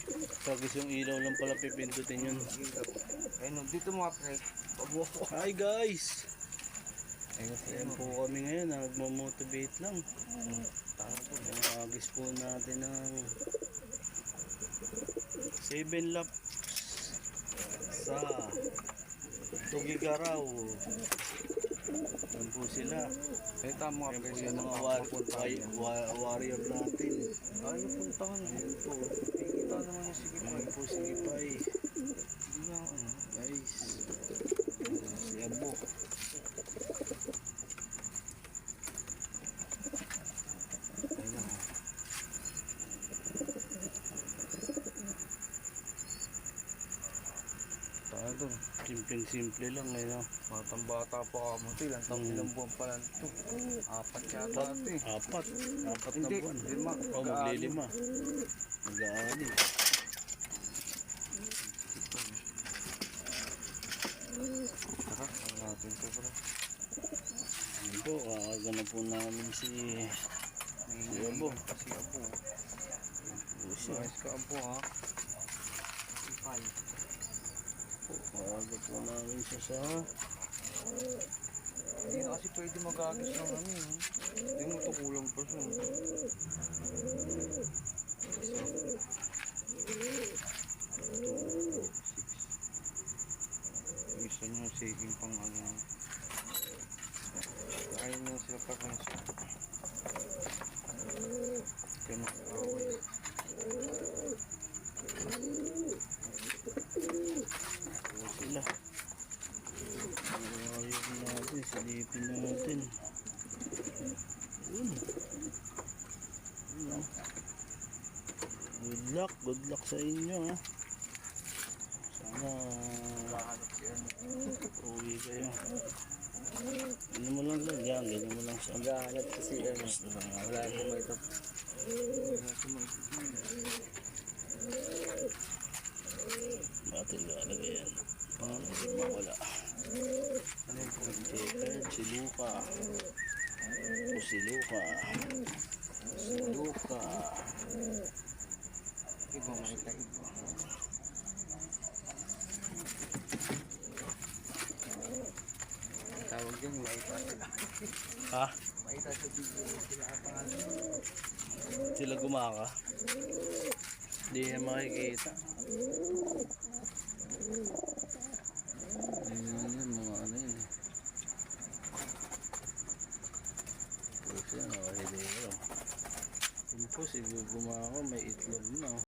Pagis yung ilaw lang pala pipindutin yun. Ayun, dito mga pre. Hi guys! Ayan po kami ngayon, nagmamotivate lang. Agis po natin ng 7 laps sa Tugigaraw. Ayan po sila. Ito ang mga Ayan po pre. yung mga warrior natin. Ano puntahan? Ayan po. Kita naman yung sige pa. Ayan po si Gipay. Hindi nga ano. Guys. Ayan si Abo. Ayan o. Tayo. Simpleng-simple lang eh no. Batang bata pa ka mo. Ilang buwan pa lang ito. 4 yata ito eh. Apat na Hindi, buwan. 5. O maglilima. Mag-aani. Tara, ano natin ito bro. Ayan po, kakagana po namin si Abo. Kasi Abo. Puso. Nice ka Abo ha. Ipay. Kakaga po namin siya sa Hindi na kasi pwede mag-agis ng ano eh. Hindi mo ito kulang pa siya. Gusto nyo saving pang ano. Kaya nyo sila pa kung sa kaya makakaway. po sila. Ayun natin, silipin natin. Yun. Yun. Good luck sa inyo ha. Sana Mahanap siya. uwi kayo. Ganyan mo lang lang yan, ganyan mo lang siya. Maghahanap kasi Basta lang wala naman ito. Batil talaga yan. Pangalan di mawala. Ano yung checker? Si Luka. O si Luka. Si Luka. Iba makita iba. Tawag dyan, maita sila. Ha? Maita sa video sila ang pangalan. Sila gumaka? Hindi na makikita. Yun mga ano yun eh. Tapos yan, nakahili ko. Yun po, si gumaka may itlog na.